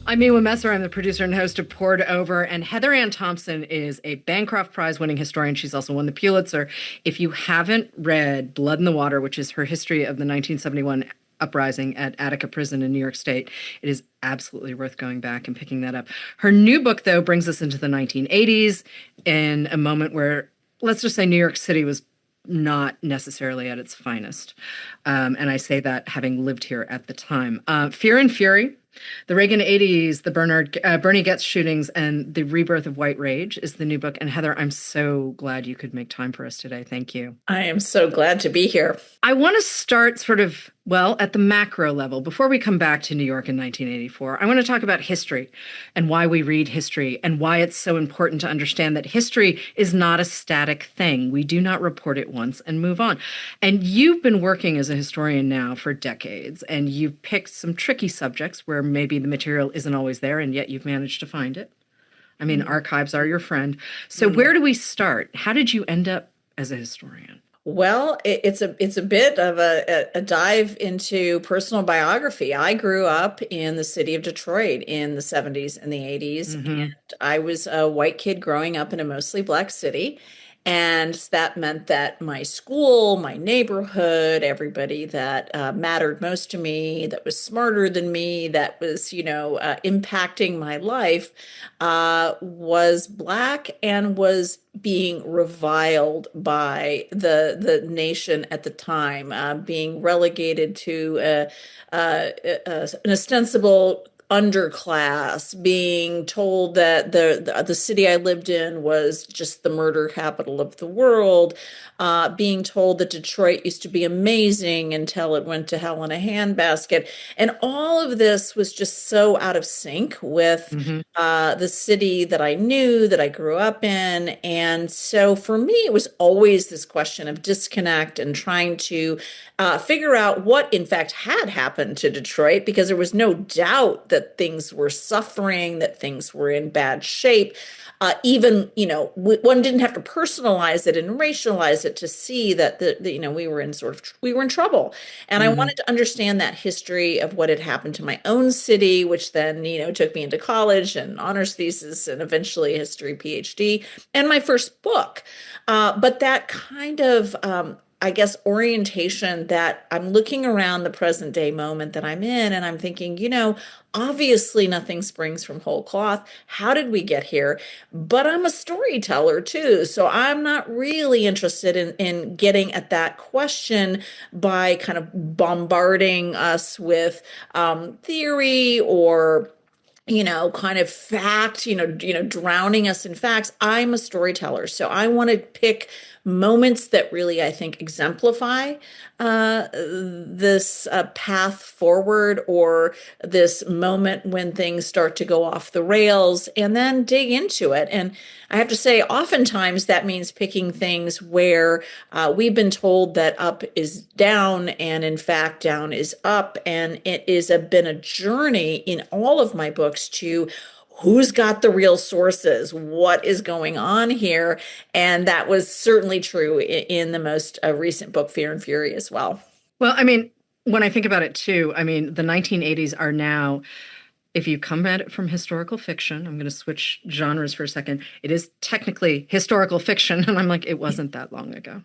I'm Miwa Messer. I'm the producer and host of Poured Over. And Heather Ann Thompson is a Bancroft Prize winning historian. She's also won the Pulitzer. If you haven't read Blood in the Water, which is her history of the 1971 uprising at Attica prison in New York State, it is absolutely worth going back and picking that up. Her new book, though, brings us into the 1980s in a moment where, let's just say, New York City was not necessarily at its finest. And I say that having lived here at the time. Fear and Fury, the Reagan 80s, the Bernie Goetz shootings, and the rebirth of white rage is the new book. And Heather, I'm so glad you could make time for us today. Thank you. I am so glad to be here. I want to start sort of, well, at the macro level. Before we come back to New York in 1984, I want to talk about history and why we read history and why it's so important to understand that history is not a static thing. We do not report it once and move on. And you've been working as a historian now for decades, and you've picked some tricky subjects where maybe the material isn't always there, and yet you've managed to find it. I mean, archives are your friend. So where do we start? How did you end up as a historian? Well, it's a bit of a dive into personal biography. I grew up in the city of Detroit in the 70s and the 80s, and I was a white kid growing up in a mostly Black city. And that meant that my school, my neighborhood, everybody that mattered most to me, that was smarter than me, that was, impacting my life, was Black and was being reviled by the nation at the time, being relegated to an ostensible underclass, being told that the city I lived in was just the murder capital of the world, being told that Detroit used to be amazing until it went to hell in a handbasket. And all of this was just so out of sync with the city that I knew, that I grew up in. And so for me, it was always this question of disconnect and trying to figure out what in fact had happened to Detroit, because there was no doubt that things were suffering, that things were in bad shape. Even, one didn't have to personalize it and racialize it to see that we were in trouble. And I wanted to understand that history of what had happened to my own city, which then, took me into college and honors thesis and eventually a history PhD and my first book. But that kind of, orientation that I'm looking around the present day moment that I'm in, and I'm thinking, obviously nothing springs from whole cloth. How did we get here? But I'm a storyteller too. So I'm not really interested in getting at that question by kind of bombarding us with theory or kind of fact, drowning us in facts. I'm a storyteller. So I want to pick moments that really, I think, exemplify this path forward, or this moment when things start to go off the rails, and then dig into it. And I have to say, oftentimes that means picking things where we've been told that up is down, and in fact, down is up. And it is been a journey in all of my books to who's got the real sources, what is going on here. And that was certainly true in the most recent book, Fear and Fury, as well. Well, I mean, when I think about it too, I mean, the 1980s are now, if you come at it from historical fiction, I'm going to switch genres for a second. It is technically historical fiction. And I'm like, it wasn't that long ago.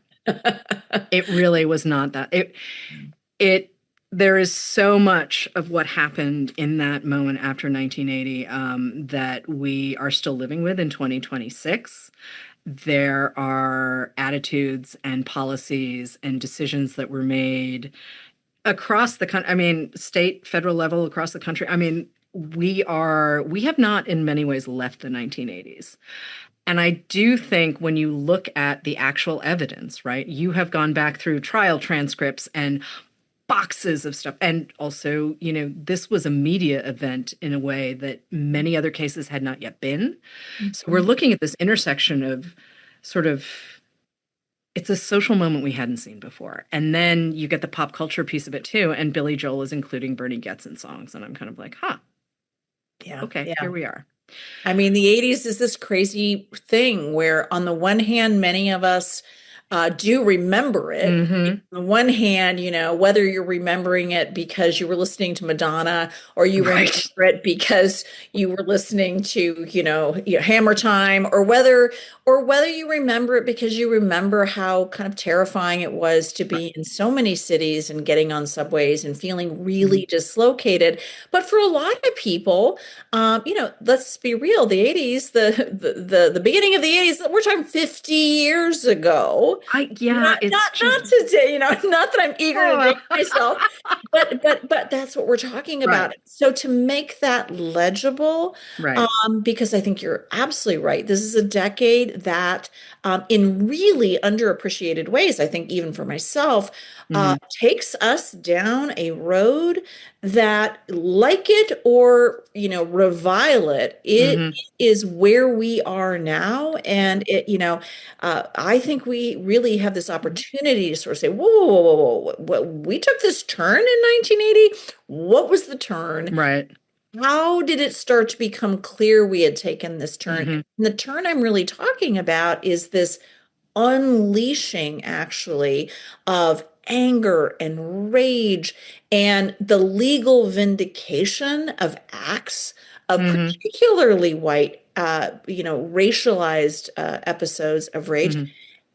It really was not that. There is so much of what happened in that moment after 1980 that we are still living with in 2026. There are attitudes and policies and decisions that were made across the country. I mean, state, federal level, across the country. I mean, we have not in many ways left the 1980s. And I do think when you look at the actual evidence, right, you have gone back through trial transcripts and boxes of stuff. And also, this was a media event in a way that many other cases had not yet been. So we're looking at this intersection of sort of, it's a social moment we hadn't seen before. And then you get the pop culture piece of it too. And Billy Joel is including Bernie Goetz in songs. And I'm kind of like, okay, here we are. I mean, the 80s is this crazy thing where on the one hand, many of us do remember it. Hmm. On the one hand, whether you're remembering it because you were listening to Madonna or you remember Right. it because you were listening to, Hammer Time, or whether you remember it because you remember how kind of terrifying it was to Right. be in so many cities and getting on subways and feeling Mhm. really dislocated. But for a lot of people, let's be real, the 80s, the beginning of the 80s, we're talking 50 years ago. Yeah, Not it's not just, not today, not that I'm eager to oh, date myself, but that's what we're talking right, about. So to make that legible, right. because I think you're absolutely right. This is a decade that, in really underappreciated ways, I think even for myself, Hmm. takes us down a road that, like it or revile it, it Hmm. is where we are now, and I think we really have this opportunity to sort of say, whoa, whoa, whoa, whoa, whoa, we took this turn in 1980. What was the turn? Right. How did it start to become clear we had taken this turn? Hmm. And the turn I'm really talking about is this unleashing, actually, of anger and rage and the legal vindication of acts of Hmm. particularly white, racialized episodes of rage, Hmm.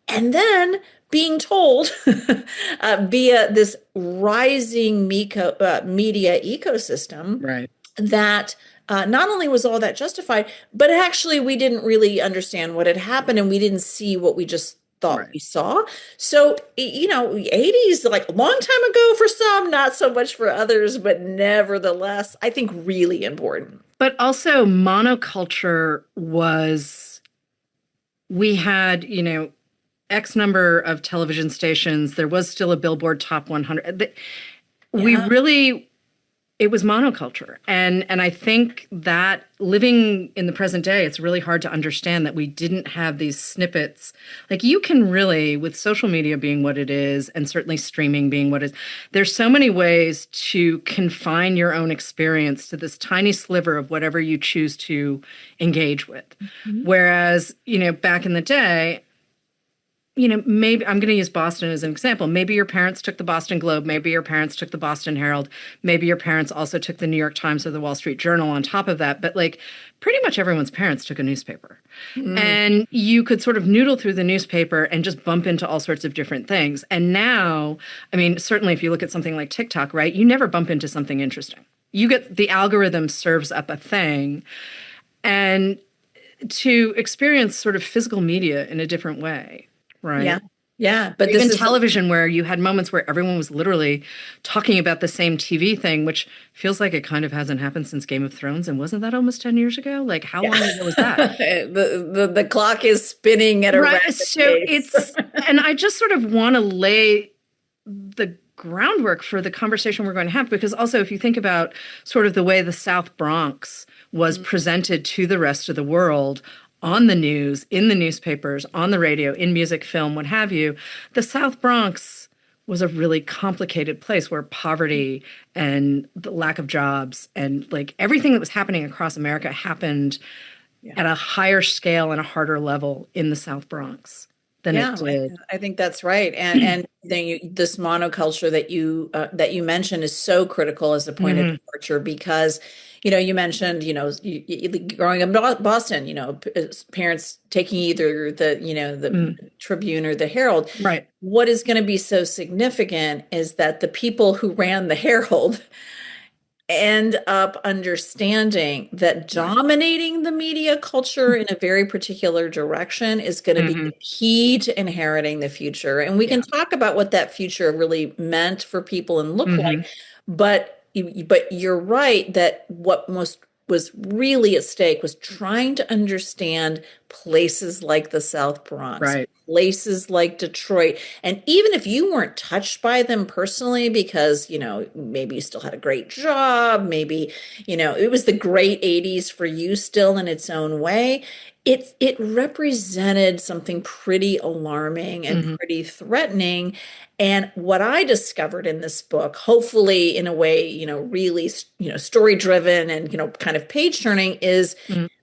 and then being told via this rising media ecosystem Right. that not only was all that justified, but actually we didn't really understand what had happened and we didn't see what we just thought Right. we saw. So, 80s, like a long time ago for some, not so much for others, but nevertheless, I think really important. But also, monoculture was, we had, X number of television stations. There was still a Billboard Top 100. We Yeah. really, it was monoculture. And I think that living in the present day, it's really hard to understand that we didn't have these snippets. Like, you can really, with social media being what it is, and certainly streaming being what it is, there's so many ways to confine your own experience to this tiny sliver of whatever you choose to engage with. Mhm. Whereas, back in the day, maybe I'm going to use Boston as an example. Maybe your parents took the Boston Globe. Maybe your parents took the Boston Herald. Maybe your parents also took the New York Times or the Wall Street Journal on top of that. But like, pretty much everyone's parents took a newspaper. Mm. And you could sort of noodle through the newspaper and just bump into all sorts of different things. And now, I mean, certainly if you look at something like TikTok, right, you never bump into something interesting. You get, the algorithm serves up a thing. And to experience sort of physical media in a different way, Yeah. right? Yeah. But this Even is, television, where you had moments where everyone was literally talking about the same TV thing, which feels like it kind of hasn't happened since Game of Thrones. And wasn't that almost 10 years ago? Like, how yeah. long ago was that? The clock is spinning at a Right. rapid So pace. and I just sort of want to lay the groundwork for the conversation we're going to have, because also, if you think about sort of the way the South Bronx was presented to the rest of the world on the news, in the newspapers, on the radio, in music, film, what have you, the South Bronx was a really complicated place where poverty and the lack of jobs and like everything that was happening across America happened Yeah. at a higher scale and a harder level in the South Bronx than it Yeah, did. I think that's right. And then this monoculture that you mentioned is so critical as a point of Hmm. departure because, you mentioned, growing up in Boston, parents taking either the Hmm. Tribune or the Herald. Right. What is going to be so significant is that the people who ran the Herald end up understanding that Right. dominating the media culture in a very particular direction is going to be Hmm. the key to inheriting the future. And we can Yeah. talk about what that future really meant for people and look like, Hmm. but you're right that what most was really at stake was trying to understand places like the South Bronx, Right. places like Detroit. And even if you weren't touched by them personally, because, maybe you still had a great job, maybe, it was the great 80s for you still in its own way. It represented something pretty alarming and Hmm. pretty threatening. And what I discovered in this book, hopefully in a way, really, story driven and, kind of page turning, is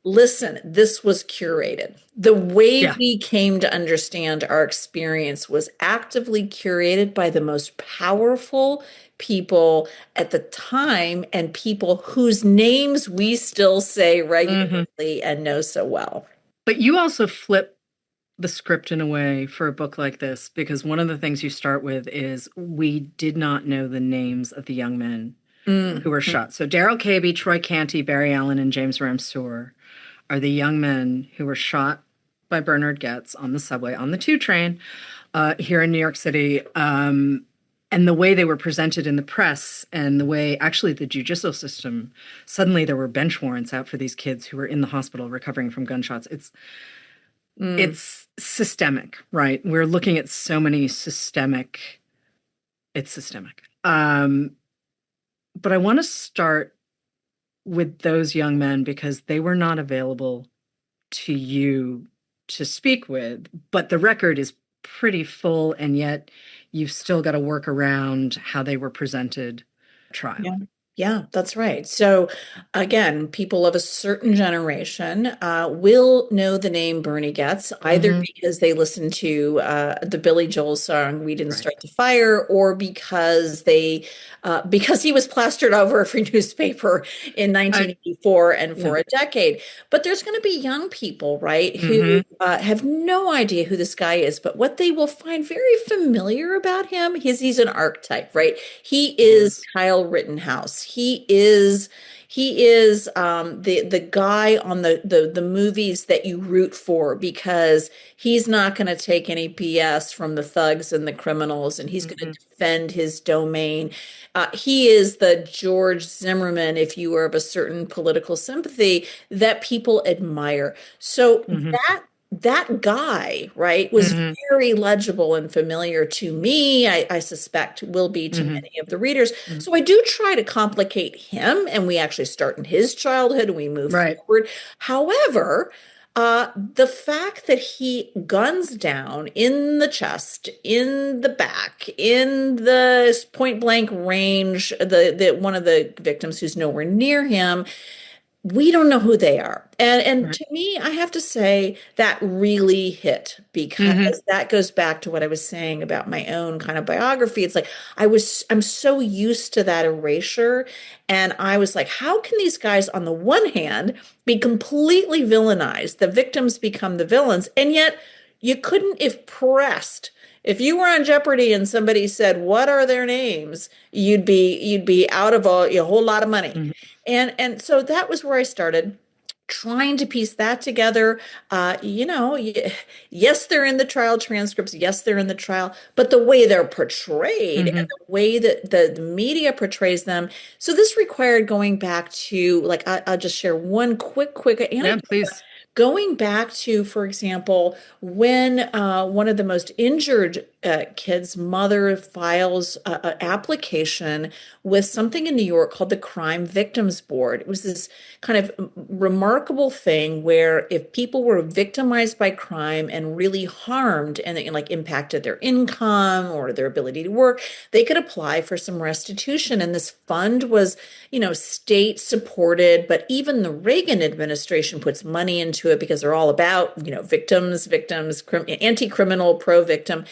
listen, this was curated. The way Yeah. we came to understand our experience was actively curated by the most powerful people at the time and people whose names we still say Hmm. regularly and know so well. But you also flip the script in a way for a book like this, because one of the things you start with is we did not know the names of the young men who Mm. were shot. So Daryl Caby, Troy Canty, Barry Allen, and James Ramseur are the young men who were shot by Bernard Goetz on the subway, on the 2 train here in New York City. And the way they were presented in the press and the way actually the judicial system, suddenly there were bench warrants out for these kids who were in the hospital recovering from gunshots. Mm. It's systemic, right? We're looking at so many systemic, it's systemic. But I want to start with those young men because they were not available to you to speak with, but the record is pretty full, and yet you've still got to work around how they were presented at trial. Yeah. Yeah, that's right. So again, people of a certain generation will know the name Bernie Getz either Hmm. because they listened to the Billy Joel song "We Didn't Right. Start the Fire," or because he was plastered over every newspaper in I, 1984 and yeah. for a decade. But there's going to be young people, right, who Hmm. have no idea who this guy is. But what they will find very familiar about him is he's an archetype, right? He is Yes. Kyle Rittenhouse. He is the guy on the movies that you root for because he's not going to take any BS from the thugs and the criminals, and he's going to Hmm. defend his domain. He is the George Zimmerman, if you were of a certain political sympathy, that people admire. So Hmm. that guy, right, was Hmm. very legible and familiar to me. I suspect will be to Hmm. many of the readers. So I do try to complicate him, and we actually start in his childhood and we move Right. forward. However, the fact that he guns down in the chest, in the back, in the point blank range, the one of the victims who's nowhere near him, we don't know who they are. And Right. to me, I have to say that really hit Hmm. because that goes back to what I was saying about my own kind of biography. It's like I'm so used to that erasure. And I was like, how can these guys, on the one hand, be completely villainized? The victims become the villains. And yet you couldn't, if pressed, if you were on Jeopardy and somebody said, "What are their names?" you'd be out of a whole lot of money. Hmm. And so that was where I started trying to piece that together. Yes, they're in the trial transcripts. Yes, they're in the trial, but the way they're portrayed and Hmm. the way that the media portrays them. So this required going back to, like, I'll just share one quick Yeah, anecdote. please. Going back to, for example, when one of the most injured kids' mother files an application with something in New York called the Crime Victims Board. It was this kind of remarkable thing where if people were victimized by crime and really harmed and it, like, impacted their income or their ability to work, they could apply for some restitution. And this fund was, state supported, but even the Reagan administration puts money into it because they're all about, victims, anti-criminal, pro-victim.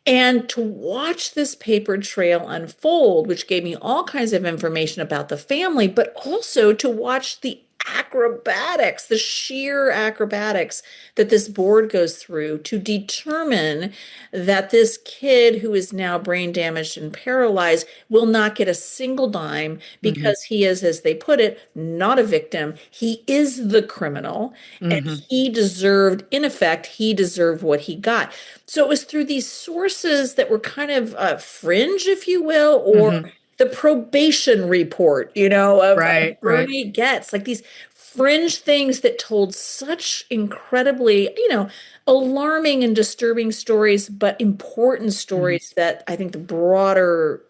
And to watch this paper trail unfold, which gave me all kinds of information about the family, but also to watch the acrobatics, the sheer acrobatics that this board goes through to determine that this kid who is now brain damaged and paralyzed will not get a single dime Hmm. because he is, as they put it, not a victim. He is the criminal, and Hmm. he deserved, in effect, he deserved what he got. So it was through these sources that were kind of fringe, if you will, or Hmm. the probation report, of Right. Right. Bernie Getz, like these fringe things that told such incredibly, alarming and disturbing stories, but important Mhm. stories that I think the broader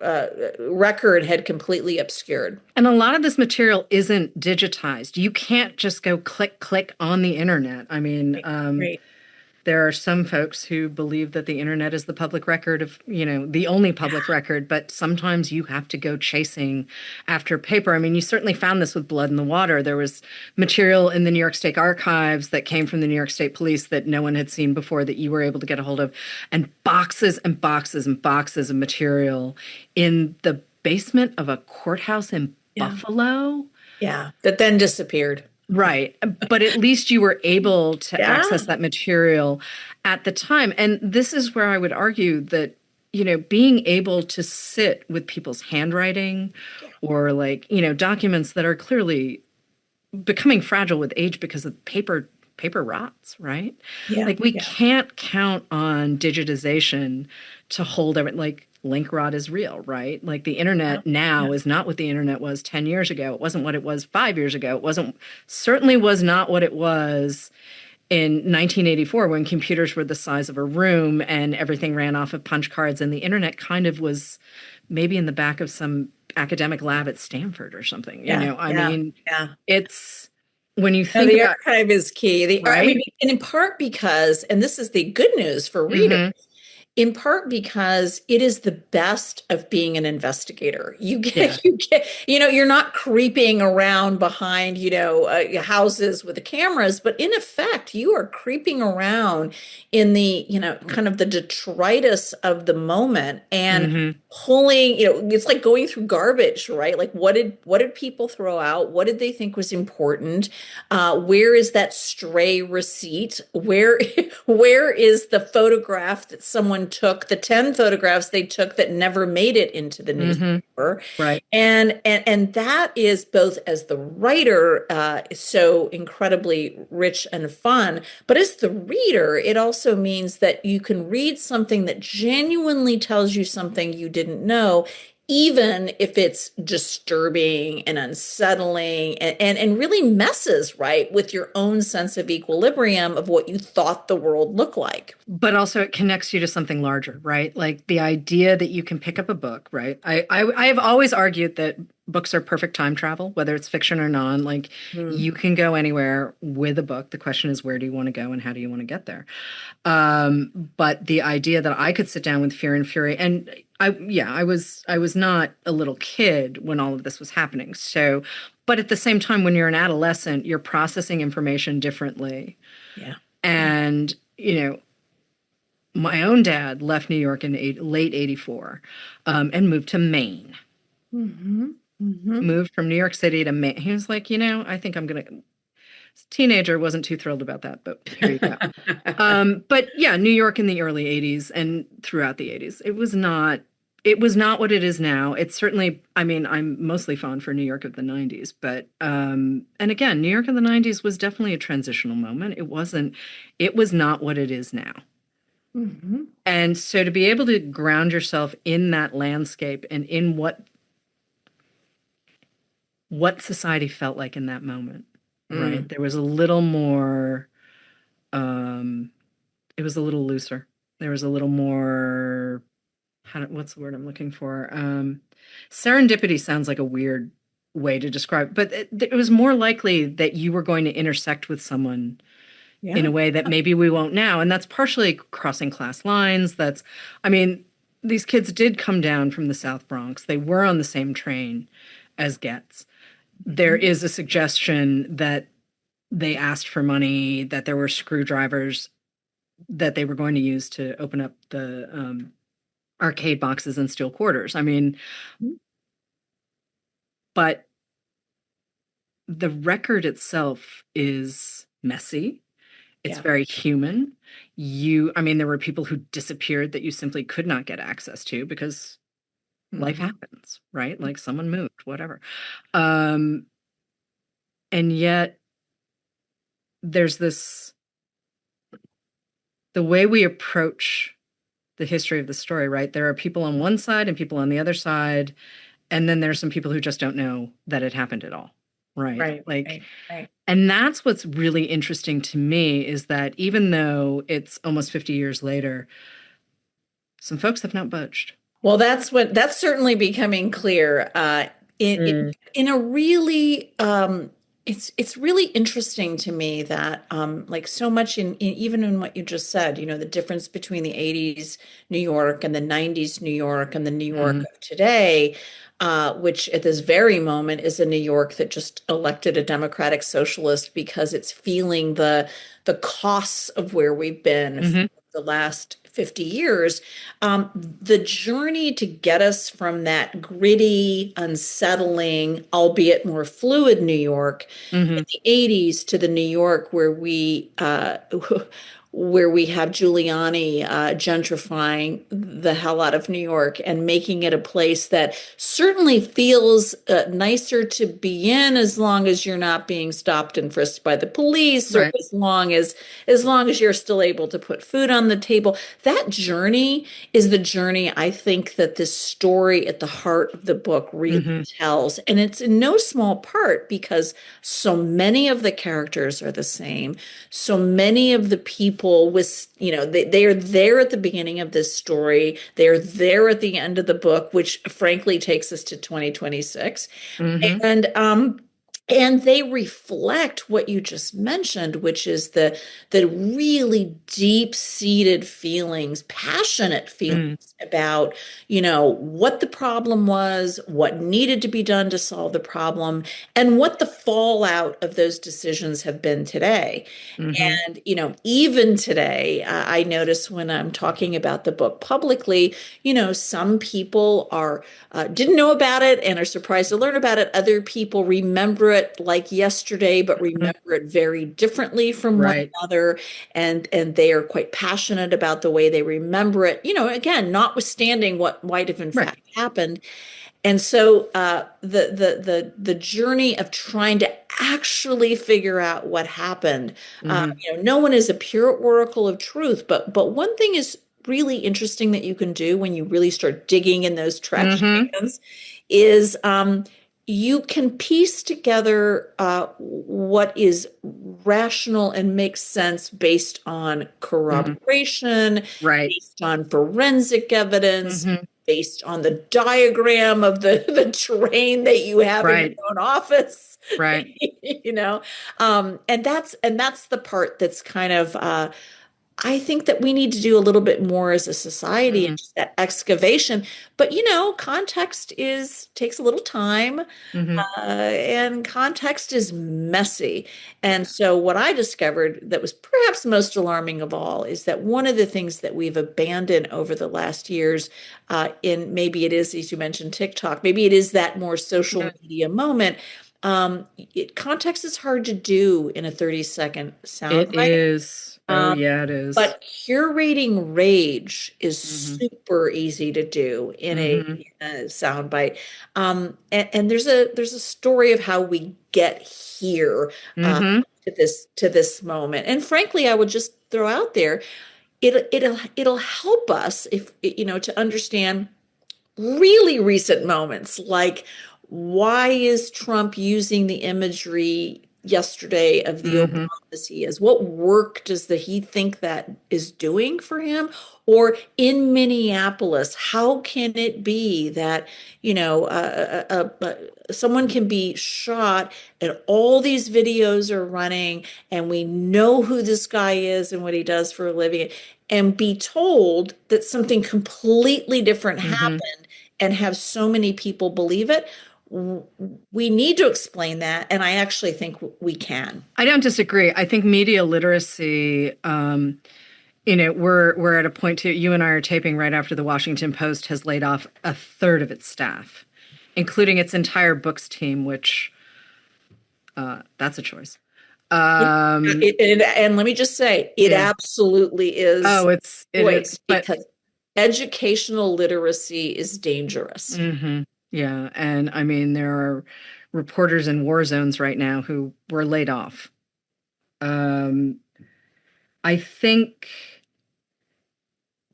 record had completely obscured. And a lot of this material isn't digitized. You can't just go click, click on the internet. I mean, Right. Right. There are some folks who believe that the internet is the public record of, the only public record, but sometimes you have to go chasing after paper. I mean, you certainly found this with Blood in the Water. There was material in the New York State archives that came from the New York State Police that no one had seen before that you were able to get a hold of, and boxes and boxes and boxes of material in the basement of a courthouse in Yeah. Buffalo. Yeah. That then disappeared. Right. But at least you were able to Yeah. access that material at the time. And this is where I would argue that, being able to sit with people's handwriting or documents that are clearly becoming fragile with age because of paper rots, right? Yeah. Like we Yeah. can't count on digitization to hold everything. Like link rot is real, right? Like the internet now is not what the internet was 10 years ago. It wasn't what it was 5 years ago. Certainly was not what it was in 1984 when computers were the size of a room and everything ran off of punch cards, and the internet kind of was maybe in the back of some academic lab at Stanford or something. I mean, it's when you think the about archive is key. I mean, right. and in part because, and this is the good news for readers, Mm-hmm. in part because it is the best of being an investigator. Yeah. You're not creeping around behind, houses with the cameras, but in effect, you are creeping around in the, kind of the detritus of the moment and Mm-hmm. pulling, it's like going through garbage, right? Like what did people throw out? What did they think was important? Where is that stray receipt? Where is the photograph that someone took, the 10 photographs they took that never made it into the Mm-hmm. newspaper? Right. And that is both as the writer, is so incredibly rich and fun, but as the reader, it also means that you can read something that genuinely tells you something you didn't know, even if it's disturbing and unsettling and really messes, right, with your own sense of equilibrium of what you thought the world looked like. But also it connects you to something larger, right? Like the idea that you can pick up a book, right? I have always argued that books are perfect time travel, whether it's fiction or non. Like Mm. you can go anywhere with a book. The question is, where do you want to go and how do you want to get there? But the idea that I could sit down with Fear and Fury, and I was not a little kid when all of this was happening. So, but at the same time, when you're an adolescent, you're processing information differently. Yeah. And, my own dad left New York in late 84 and moved to Maine. Mm-hmm. Mm-hmm. Moved from New York City to Maine. He was like, I think I'm going to. Teenager, wasn't too thrilled about that, but here you go. But yeah, New York in the early 80s and throughout the 80s, it was not what it is now. It's certainly, I mean, I'm mostly fond for New York of the 90s, but and again, New York of the 90s was definitely a transitional moment. It was not what it is now. Mm-hmm. And so to be able to ground yourself in that landscape and in what society felt like in that moment, right? There was a little more, it was a little looser. There was a little more, what's the word I'm looking for? Serendipity sounds like a weird way to describe, but it was more likely that you were going to intersect with someone in a way that maybe we won't now. And that's partially crossing class lines. I mean, these kids did come down from the South Bronx. They were on the same train as Goetz. There is a suggestion that they asked for money, that there were screwdrivers that they were going to use to open up the arcade boxes and steel quarters. I mean, but the record itself is messy. It's very human. I mean, there were people who disappeared that you simply could not get access to because life happens, right? Like someone moved, whatever. And yet there's the way we approach the history of the story, right? There are people on one side and people on the other side. And then there's some people who just don't know that it happened at all. Right. Right. And that's what's really interesting to me is that even though it's almost 50 years later, some folks have not budged. Well, that's certainly becoming clear in a really It's really interesting to me that like so much even in what you just said, the difference between the 80s New York and the 90s New York and the New York Hmm. of today, which at this very moment is a New York that just elected a democratic socialist because it's feeling the costs of where we've been for Hmm. the last 50 years. The journey to get us from that gritty, unsettling, albeit more fluid New York in Hmm. the 80s to the New York where we have Giuliani gentrifying the hell out of New York and making it a place that certainly feels nicer to be in as long as you're not being stopped and frisked by the police, or Right. as long as you're still able to put food on the table. That journey is the journey I think that this story at the heart of the book really Hmm. tells. And it's in no small part because so many of the characters are the same. So many of the people they are there at the beginning of this story. They're there at the end of the book, which frankly takes us to 2026. Hmm. And they reflect what you just mentioned, which is the really deep-seated feelings, passionate Hmm. feelings about, what the problem was, what needed to be done to solve the problem, and what the fallout of those decisions have been today. Hmm. And, even today, I notice when I'm talking about the book publicly, some people are didn't know about it and are surprised to learn about it. Other people remember it like yesterday, but remember it very differently from one Right. another, and they are quite passionate about the way they remember it. Again, notwithstanding what might have in Right. fact happened. And so the journey of trying to actually figure out what happened, Hmm. no one is a pure oracle of truth, but one thing is really interesting that you can do when you really start digging in those trash Hmm. cans is you can piece together what is rational and makes sense based on Hmm. corroboration, Right. based on forensic evidence, Hmm. based on the diagram of the terrain that you have in your Right. own office. Right. And that's the part that's kind of I think that we need to do a little bit more as a society and Hmm. just that excavation. But context is takes a little time, Hmm. and context is messy. And so, what I discovered that was perhaps most alarming of all is that one of the things that we've abandoned over the last years, in maybe it is, as you mentioned, TikTok, maybe it is that more social Yeah. media moment. Context is hard to do in a 30-second It soundbite. is. Oh, Um, yeah, it is. but curating rage is Hmm. super easy to do in a, Hmm. in a soundbite. And there's a story of how we get here uh, Hmm. to this moment. And frankly, I would just throw out there, it'll help us if to understand really recent moments, like why is Trump using the imagery yesterday of the Hmm. Obamas he is? What work does he think that is doing for him? Or in Minneapolis, how can it be that, someone can be shot and all these videos are running and we know who this guy is and what he does for a living, and be told that something completely different Hmm. happened and have so many people believe it? We need to explain that, and I actually think we can. I don't disagree. I think media literacy, we're at a point too. You and I are taping right after the Washington Post has laid off a third of its staff, including its entire books team, which that's a choice. Yeah. Um, And let me just say, it yeah. absolutely is Oh, it is. choice But because educational literacy is dangerous. hmm, yeah, and I mean there are reporters in war zones right now who were laid off. Um, I think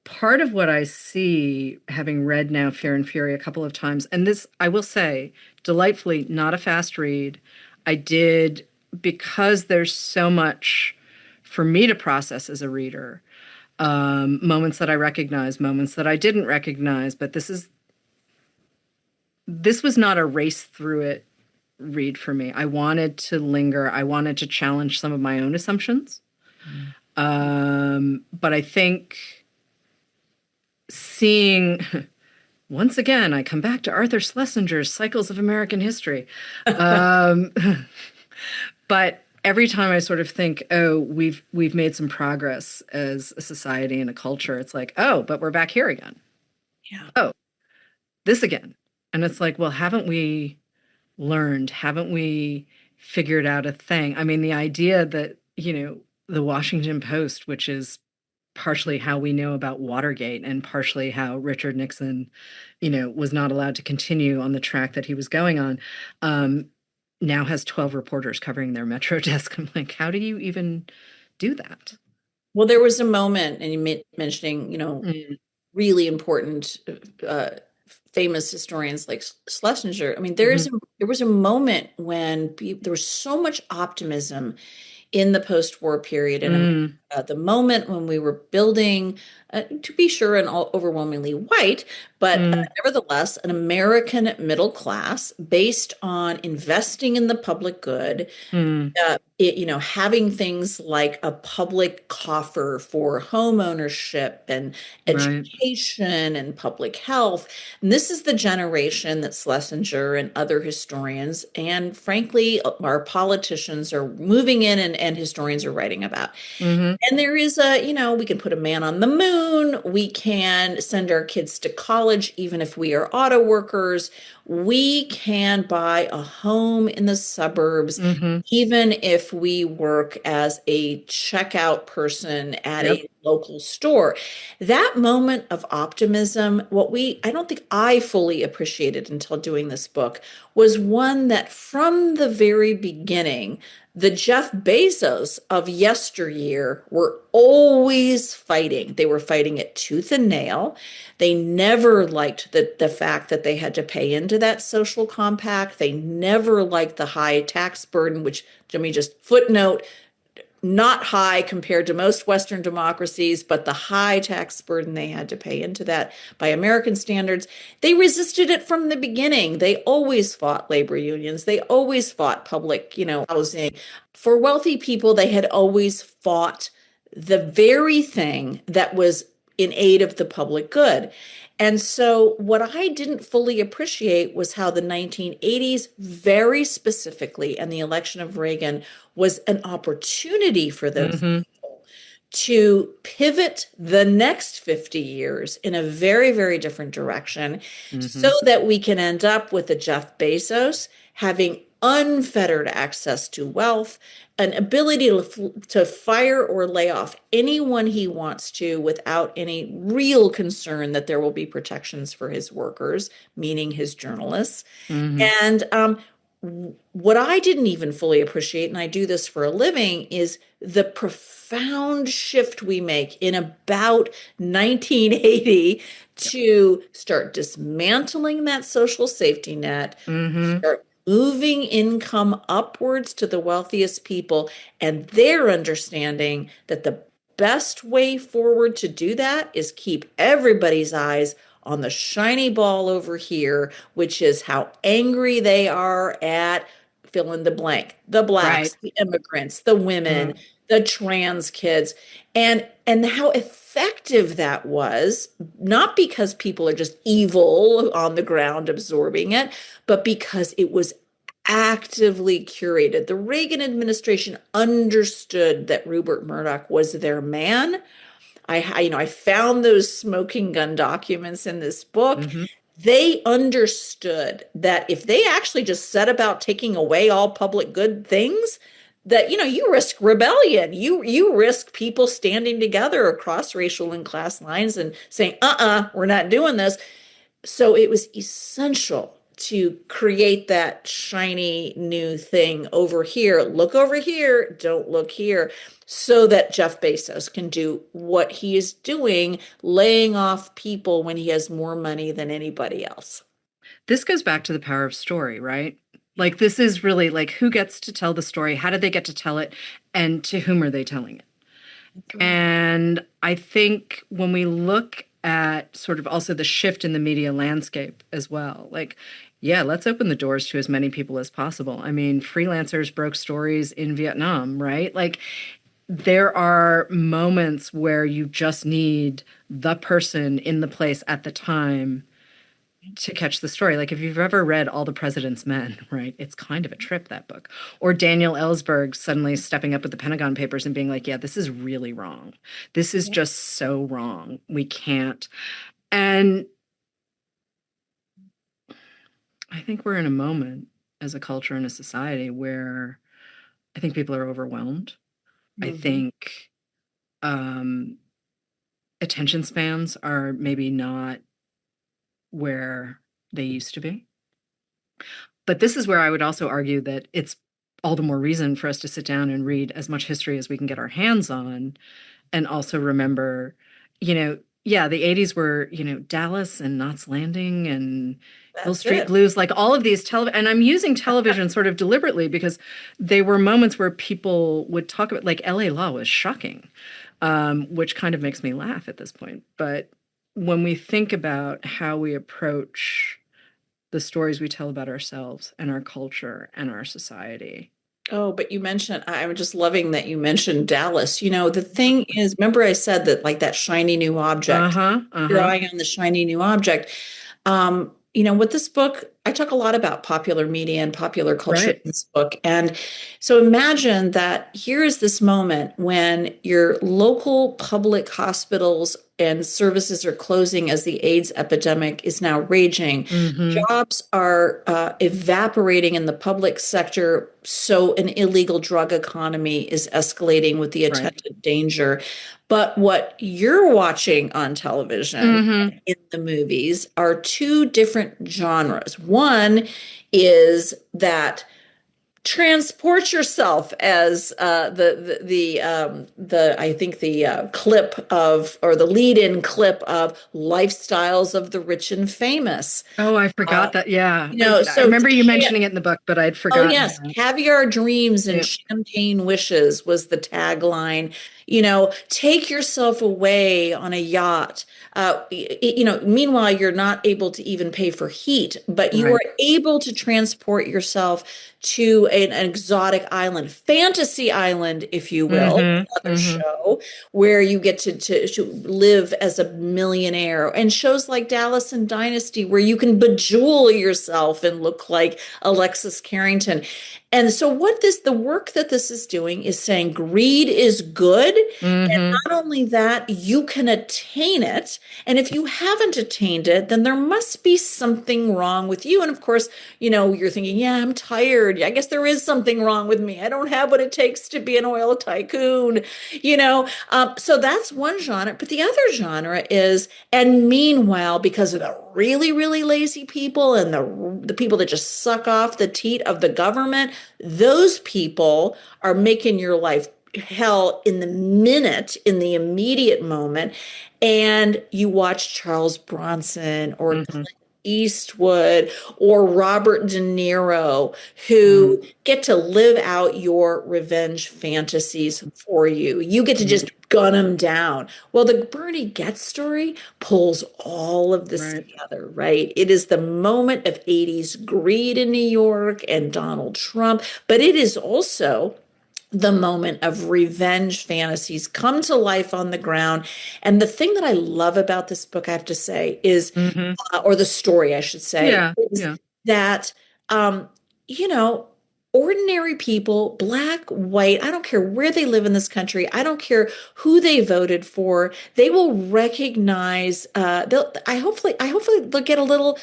part of what I see, having read now Fear and Fury a couple of times, and this, I will say, delightfully not a fast read. I did, because there's so much for me to process as a reader. Moments that I recognize, moments that I didn't recognize, but this was not a race through it read for me. I wanted to linger. I wanted to challenge some of my own assumptions. But I think seeing, once again, I come back to Arthur Schlesinger's Cycles of American History. Um, but every time I sort of think, oh, we've made some progress as a society and a culture, it's like, oh, but we're back here again. Yeah. Oh, this again. And it's like, well, haven't we learned? Haven't we figured out a thing? I mean, the idea that, the Washington Post, which is partially how we know about Watergate and partially how Richard Nixon, was not allowed to continue on the track that he was going on, now has 12 reporters covering their Metro desk. I'm like, how do you even do that? Well, there was a moment, and you mentioning, Mm, really important, uh, famous historians like Schlesinger. I mean, mhm, there was a moment when there was so much optimism in the post-war period in America. mm, The moment when we were building, to be sure, an overwhelmingly white, but mm, nevertheless, an American middle class based on investing in the public good, mm, having things like a public coffer for home ownership and right. education and public health. And this is the generation that Schlesinger and other historians, and frankly, our politicians are moving in, and historians are writing about. Hmm. And there is we can put a man on the moon. We can send our kids to college, even if we are auto workers. We can buy a home in the suburbs, Hmm. even if we work as a checkout person at Yep. a local store. That moment of optimism, I don't think I fully appreciated until doing this book, was one that from the very beginning, the Jeff Bezos of yesteryear were always fighting. They were fighting it tooth and nail. They never liked the fact that they had to pay into that social compact. They never liked the high tax burden, which, let me just footnote, not high compared to most Western democracies, but the high tax burden they had to pay into that by American standards. They resisted it from the beginning. They always fought labor unions. They always fought public, housing. For wealthy people, they had always fought the very thing that was in aid of the public good. And so, what I didn't fully appreciate was how the 1980s, very specifically, and the election of Reagan was an opportunity for those Hmm. people to pivot the next 50 years in a very, very different direction so Hmm. that we can end up with a Jeff Bezos having unfettered access to wealth, an ability to fire or lay off anyone he wants to without any real concern that there will be protections for his workers, meaning his journalists. Hmm. And what I didn't even fully appreciate, and I do this for a living, is the profound shift we make in about 1980 to start dismantling that social safety net, Hmm. start moving income upwards to the wealthiest people, and their understanding that the best way forward to do that is keep everybody's eyes on the shiny ball over here, which is how angry they are at fill in the blank, the Right. blacks, the immigrants, the women, Mm. the trans kids, and how effective that was, not because people are just evil on the ground absorbing it, but because it was actively curated. The Reagan administration understood that Rupert Murdoch was their man. I found those smoking gun documents in this book. Hmm. They understood that if they actually just set about taking away all public good things, that you risk rebellion. You risk people standing together across racial and class lines and saying, we're not doing this. So it was essential to create that shiny new thing over here. Look over here, don't look here, so that Jeff Bezos can do what he is doing, laying off people when he has more money than anybody else. This goes back to the power of story, right? Like, this is really like, who gets to tell the story? How did they get to tell it? And to whom are they telling it? That's right. And I think when we look at sort of also the shift in the media landscape as well, like yeah, let's open the doors to as many people as possible. I mean, freelancers broke stories in Vietnam, right? Like, there are moments where you just need the person in the place at the time to catch the story. Like, if you've ever read All the President's Men, right? It's kind of a trip, that book. Or Daniel Ellsberg suddenly stepping up with the Pentagon Papers and being like, yeah, this is really wrong. This is just so wrong. We can't. And I think we're in a moment as a culture and a society where I think people are overwhelmed. I Mhm. think um, attention spans are maybe not where they used to be. But this is where I would also argue that it's all the more reason for us to sit down and read as much history as we can get our hands on, and also remember, yeah, the 80s were, Dallas and Knots Landing and Hill That's Street it. Blues, like all of these and I'm using television sort of deliberately because they were moments where people would talk about, like LA Law was shocking, which kind of makes me laugh at this point. But when we think about how we approach the stories we tell about ourselves and our culture and our society. Oh, but you mentioned, I'm just loving that you mentioned Dallas. The thing is, remember I said that like that shiny new object, Uh-huh. Uh-huh. drawing on the shiny new object. With this book, I talk a lot about popular media and popular culture Right. in this book. And so imagine that here is this moment when your local public hospitals and services are closing as the AIDS epidemic is now raging. Mm-hmm. Jobs are evaporating in the public sector, so an illegal drug economy is escalating with the Right. attendant danger. But what you're watching on television Mm-hmm. and in the movies are two different genres. One is that transport yourself as the I think the clip of or the lead-in clip of lifestyles of the rich and famous. Oh, I Uh, forgot that. Yeah. I so remember you mentioning it in the book, but I'd oh, forgotten yes. that. Caviar dreams and Yeah. champagne wishes was the tagline. Take yourself away on a yacht. Meanwhile, you're not able to even pay for heat, but you are Right. able to transport yourself to an exotic island, fantasy island, if you will, Mm-hmm. another Mm-hmm. show where you get to live as a millionaire. And shows like Dallas and Dynasty, where you can bejewel yourself and look like Alexis Carrington. And so the work that this is doing is saying greed is good. And Mm-hmm. not only that, you can attain it. And if you haven't attained it, then there must be something wrong with you. And of course, you're thinking, yeah, I'm tired. I guess there is something wrong with me. I don't have what it takes to be an oil tycoon, so that's one genre. But the other genre is, and meanwhile, because of the really, really lazy people and the people that just suck off the teat of the government, those people are making your life hell in the minute, in the immediate moment. And you watch Charles Bronson or Mm-hmm. Clint Eastwood or Robert De Niro, Mm-hmm. who get to live out your revenge fantasies for you. You get to Mm-hmm. just gun them down. Well, the Bernie Goetz story pulls all of this Right. together, right? It is the moment of 80s greed in New York and Donald Trump, but it is also the moment of revenge fantasies come to life on the ground. And the thing that I love about this book, I have to say, is, Mm-hmm. or the story, I should say, Yeah. is Yeah. that, you know, ordinary people, black, white, I don't care where they live in this country, I don't care who they voted for, they will recognize, I hopefully they'll get a little,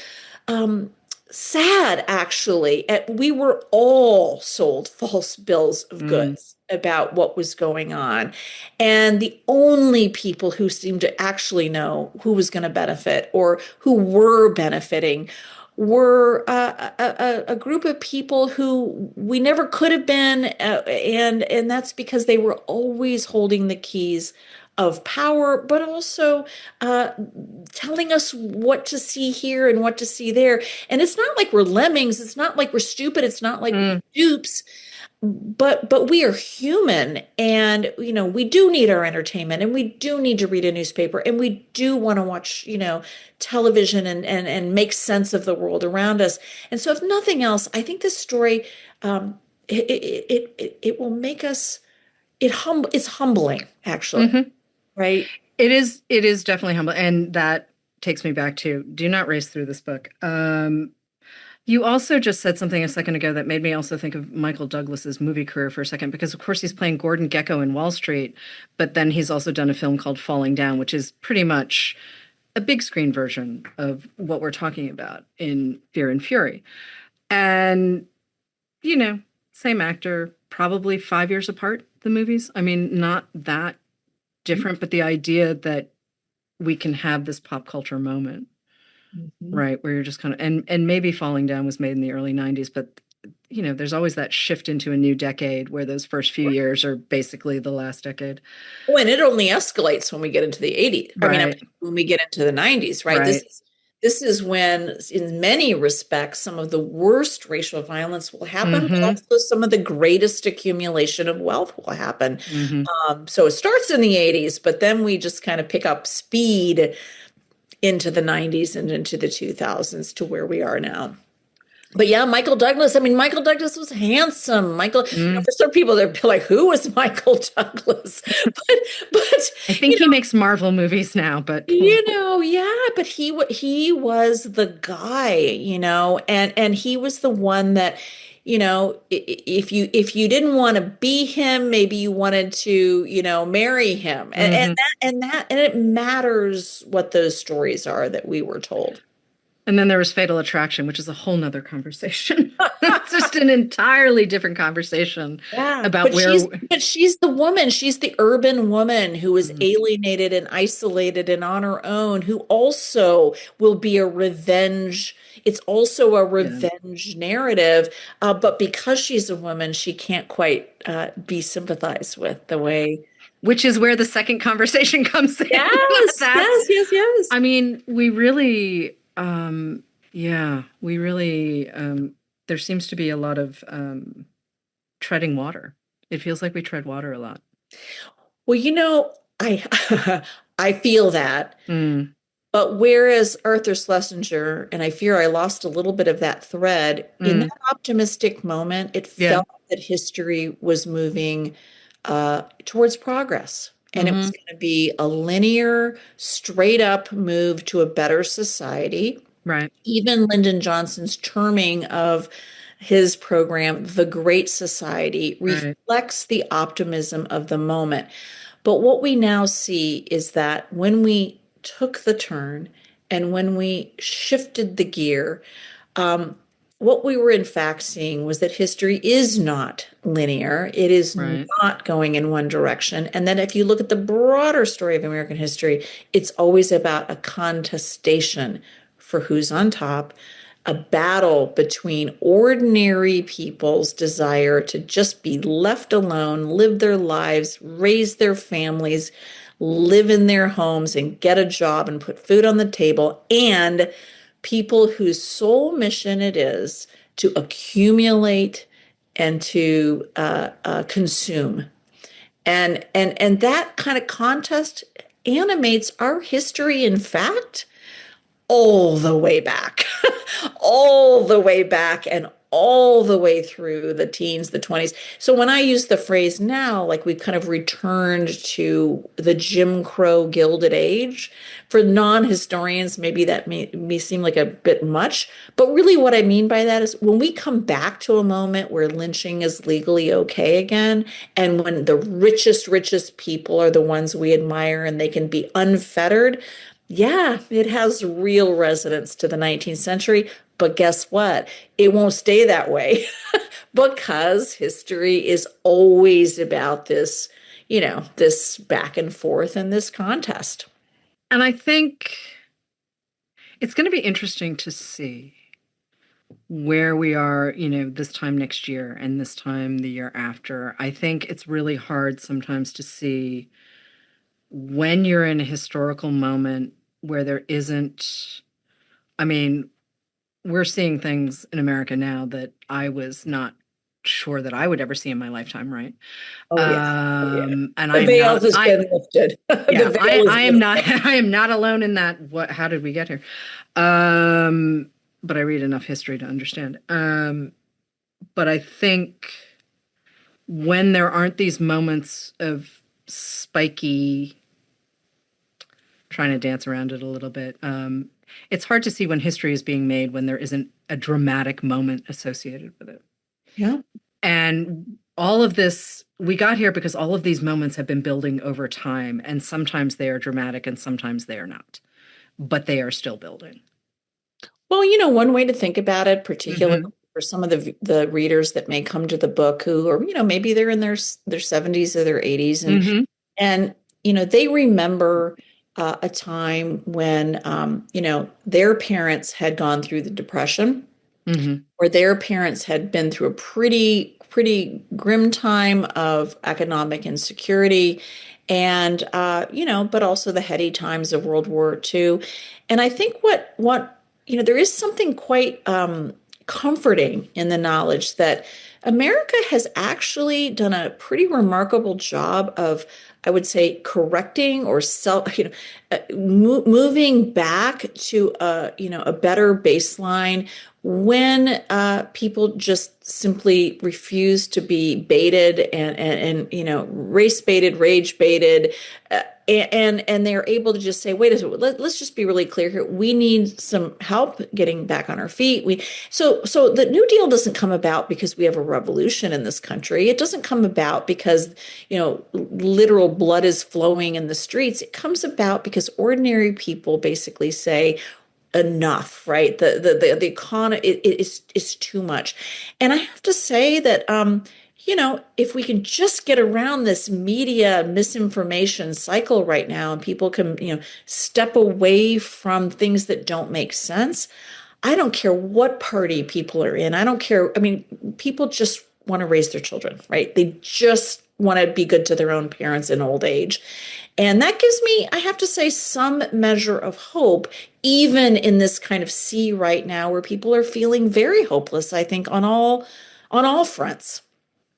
um, sad actually. We were all sold false bills of Mm. goods about what was going on. And the only people who seemed to actually know who was going to benefit or who were benefiting were a group of people who we never could have been, and that's because they were always holding the keys of power, but also uh, telling us what to see here and what to see there. And it's not like we're lemmings. It's not like we're stupid. It's not like we're Mm. dupes. but we are human, and we do need our entertainment, and we do need to read a newspaper, and we do want to watch television, and make sense of the world around us. And so if nothing else, I think this story, it will make us, it's humbling, actually, Hmm. right? It is definitely humble. And that takes me back to do not race through this book. You also just said something a second ago that made me also think of Michael Douglas's movie career for a second, because of course he's playing Gordon Gekko in Wall Street, but then he's also done a film called Falling Down, which is pretty much a big screen version of what we're talking about in Fear and Fury. And, you know, same actor, probably 5 years apart, the movies. I mean, not that different, but the idea that we can have this pop culture moment, Mhm. right, where you're just kind of, and maybe Falling Down was made in the early 90s, but there's always that shift into a new decade where those first few years are basically the last decade. Oh, and it only escalates when we get into the 80s. I mean, Right, when we get into the 90s, right? This right. is this is when, in many respects, some of the worst racial violence will happen, but Mm-hmm. also some of the greatest accumulation of wealth will happen. Mm-hmm. So it starts in the 80s, but then we just kind of pick up speed into the 90s and into the 2000s to where we are now. But yeah, Michael Douglas. I mean, Michael Douglas was handsome. Michael, Mm. for some people, they're like, "Who was Michael Douglas?" But I think he makes Marvel movies now, but yeah, but he was the guy, and he was the one that, if you didn't want to be him, maybe you wanted to, marry him, and and mhm. that and that and it matters what those stories are that we were told. And then there was Fatal Attraction, which is a whole nother conversation. It's just an entirely different conversation Yeah, about but where. she's the woman. She's the urban woman who is Mhm. alienated and isolated and on her own, who also will be a revenge. It's also a Yeah. revenge narrative, but because she's a woman, she can't quite be sympathized with the way. Which is where the second conversation comes in. Yes, That's, yes, yes, yes. I mean, we really, yeah, we really, there seems to be a lot of treading water. It feels like we tread water a lot. Well, I I feel that. Mm, But whereas Arthur Schlesinger, and I fear I lost a little bit of that thread, in that mm, optimistic moment, it yeah. felt that history was moving towards progress. And it was Hmm. going to be a linear, straight up move to a better society. Right, Even Lyndon Johnson's terming of his program, The Great Society, right, reflects the optimism of the moment. But what we now see is that when we took the turn and when we shifted the gear, um, what we were in fact seeing was that history is not linear. It is right. not going in one direction. And then if you look at the broader story of American history, it's always about a contestation for who's on top, a battle between ordinary people's desire to just be left alone, live their lives, raise their families, live in their homes, and get a job and put food on the table, and people whose sole mission it is to accumulate and to consume. And that kind of contest animates our history, in fact, all the way back, all the way back, and all the way through the teens, the 20s. So when I use the phrase now, like we've kind of returned to the Jim Crow Gilded Age, for non-historians, maybe that may seem like a bit much. But really, what I mean by that is when we come back to a moment where lynching is legally okay again, and when the richest people are the ones we admire and they can be unfettered, yeah, it has real resonance to the 19th century, but guess what? It won't stay that way because history is always about this, this back and forth and this contest. And I think it's going to be interesting to see where we are, this time next year and this time the year after. I think it's really hard sometimes to see when you're in a historical moment where there isn't, I mean, we're seeing things in America now that I was not sure that I would ever see in my lifetime, right? Oh yeah. Oh yeah. And The I am veil not, has been lifted. yeah, The veil is I am not, lifted. I am not alone in that. How did we get here? Um, but I read enough history to understand. But I think when there aren't these moments of spiky, trying to dance around it a little bit, it's hard to see when history is being made when there isn't a dramatic moment associated with it. Yeah. And all of this, we got here because all of these moments have been building over time, and sometimes they are dramatic and sometimes they are not, but they are still building. Well, one way to think about it, particularly Mm-hmm. for some of the readers that may come to the book who are, maybe they're in their 70s or their 80s, Mm-hmm. and they remember a time when their parents had gone through the Depression, Mm-hmm. or their parents had been through a pretty grim time of economic insecurity, and but also the heady times of World War II. And I think what there is something quite comforting in the knowledge that America has actually done a pretty remarkable job of, I would say, correcting or moving back to a better baseline when people just simply refuse to be baited and race baited, rage baited, and they're able to just say, wait a second, let's just be really clear here. We need some help getting back on our feet. So the New Deal doesn't come about because we have a revolution in this country. It doesn't come about because literal blood is flowing in the streets. It comes about because ordinary people basically say, enough, right? The economy is too much. And I have to say that if we can just get around this media misinformation cycle right now, and people can step away from things that don't make sense. I don't care what party people are in. I don't care. I mean, people just want to raise their children, right? They just want to be good to their own parents in old age. And that gives me, I have to say, some measure of hope, even in this kind of sea right now where people are feeling very hopeless, I think, on all fronts.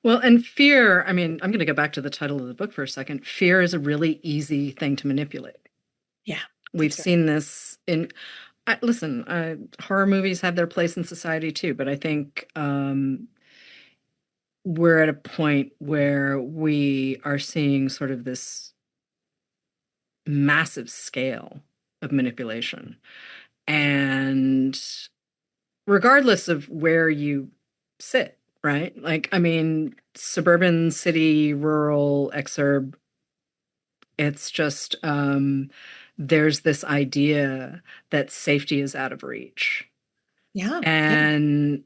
Well, and fear, I mean, I'm going to go back to the title of the book for a second. Fear is a really easy thing to manipulate. Yeah, We've that's right. seen this in, listen, horror movies have their place in society too, but I think we're at a point where we are seeing sort of this massive scale of manipulation. And regardless of where you sit, right? Like, I mean, suburban, city, rural, exurb, it's just there's this idea that safety is out of reach. Yeah, yeah. And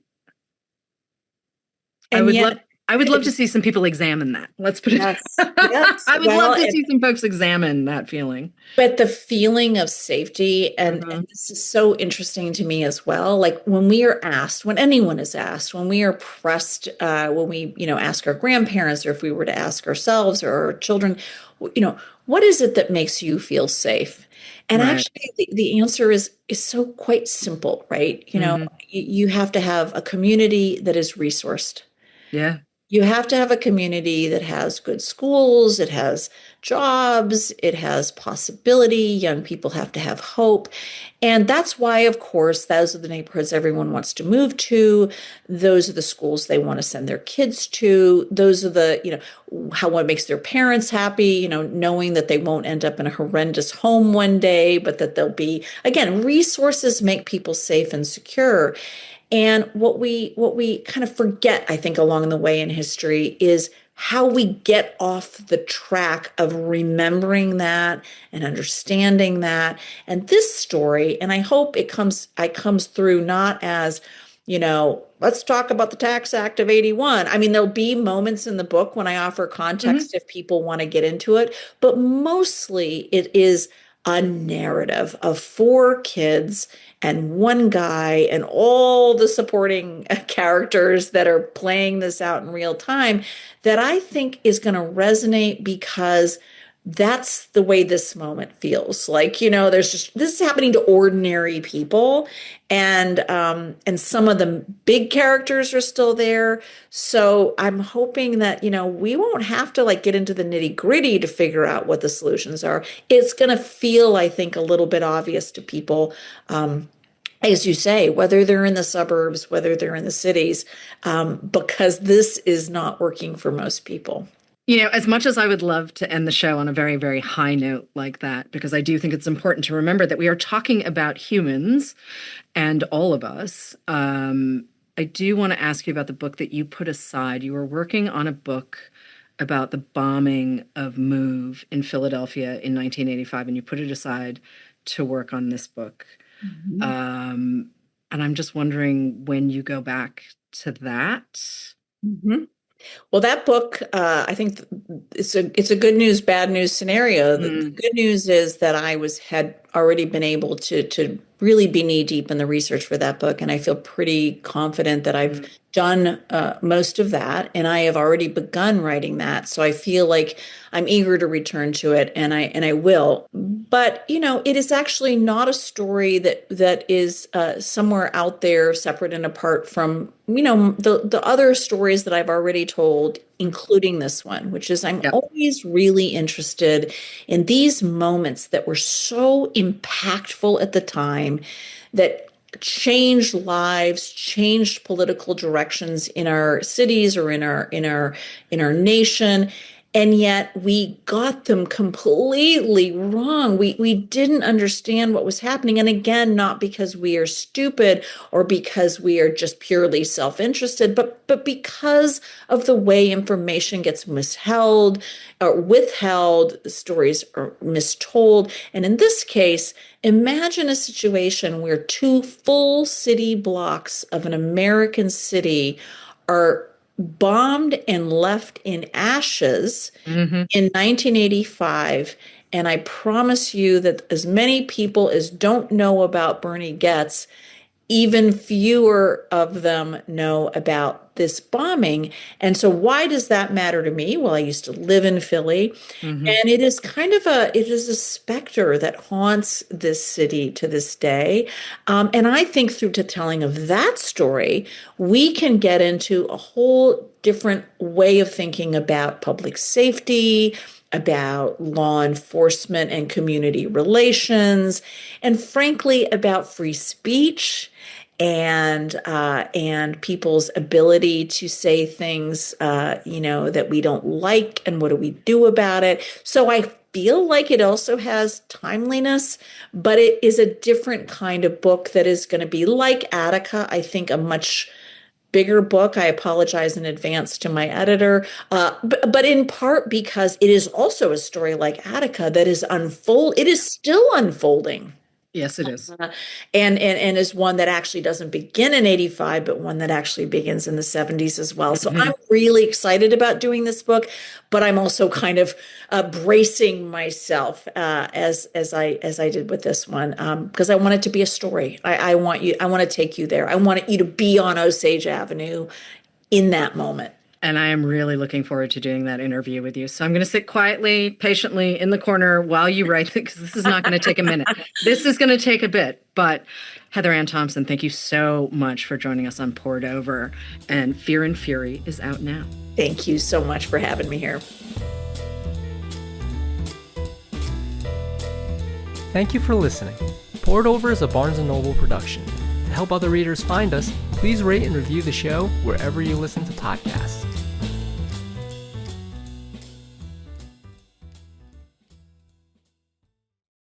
I And would love yet, I would love to see some people examine that. Let's put it. yes, yes. I would love Well, to see some folks examine that feeling. but the feeling of safety, and Hmm. this is so interesting to me as well. Like when we are asked, when anyone is asked, when we are pressed, when we, ask our grandparents, or if we were to ask ourselves or our children, what is it that makes you feel safe? And Right. actually, the answer is so quite simple, right? Hmm. You have to have a community that is resourced. Yeah. You have to have a community that has good schools, it has jobs, it has possibility. Young people have to have hope. And that's why, of course, those are the neighborhoods everyone wants to move to. Those are the schools they want to send their kids to. Those are what makes their parents happy, knowing that they won't end up in a horrendous home one day, but that they'll be, again, resources make people safe and secure. And what we kind of forget, I think, along the way in history is how we get off the track of remembering that and understanding that. And this story, and I hope it comes through not as, let's talk about the Tax Act of 81. I mean, there'll be moments in the book when I offer Hmm. context if people want to get into it, but mostly it is a narrative of four kids and one guy and all the supporting characters that are playing this out in real time that I think is going to resonate because that's the way this moment feels like. This is happening to ordinary people, and some of the big characters are still there. So I'm hoping that we won't have to like get into the nitty gritty to figure out what the solutions are. It's going to feel, I think, a little bit obvious to people, as you say, whether they're in the suburbs, whether they're in the cities, because this is not working for most people. As much as I would love to end the show on a very, very high note like that, because I do think it's important to remember that we are talking about humans and all of us. I do want to ask you about the book that you put aside. You were working on a book about the bombing of Move in Philadelphia in 1985, and you put it aside to work on this book. And I'm just wondering when you go back to that. Well, that book, I think it's a good news, bad news scenario. The good news is that had already been able to really be knee deep in the research for that book, and I feel pretty confident that I've done most of that, and I have already begun writing that. So I feel like I'm eager to return to it, and I will. But it is actually not a story that is somewhere out there, separate and apart from the other stories that I've already told, including this one, which is I'm always really interested in these moments that were so impactful at the time, that changed lives, changed political directions in our cities or in our nation. And yet we got them completely wrong. We didn't understand what was happening. And again, not because we are stupid or because we are just purely self-interested, but because of the way information gets withheld, stories are mistold. And in this case, imagine a situation where 2 full city blocks of an American city are bombed and left in ashes in 1985. And I promise you that as many people as don't know about Bernie Goetz, even fewer of them know about this bombing. And so why does that matter to me? Well, I used to live in Philly, and it is a specter that haunts this city to this day. And I think through the telling of that story, we can get into a whole different way of thinking about public safety, about law enforcement and community relations, and frankly, about free speech and people's ability to say things, that we don't like, and what do we do about it? So I feel like it also has timeliness, but it is a different kind of book that is going to be like Attica, I think a much bigger book. I apologize in advance to my editor, but in part because it is also a story like Attica that is it is still unfolding. Yes, it is. And is one that actually doesn't begin in 85, but one that actually begins in the 70s as well. So I'm really excited about doing this book, but I'm also kind of bracing myself as I did with this one, because I want it to be a story. I want to take you there. I want you to be on Osage Avenue in that moment. And I am really looking forward to doing that interview with you. So I'm going to sit quietly, patiently in the corner while you write it, because this is not going to take a minute. This is going to take a bit. But Heather Ann Thompson, thank you so much for joining us on Poured Over. And Fear and Fury is out now. Thank you so much for having me here. Thank you for listening. Poured Over is a Barnes & Noble production. To help other readers find us, please rate and review the show wherever you listen to podcasts.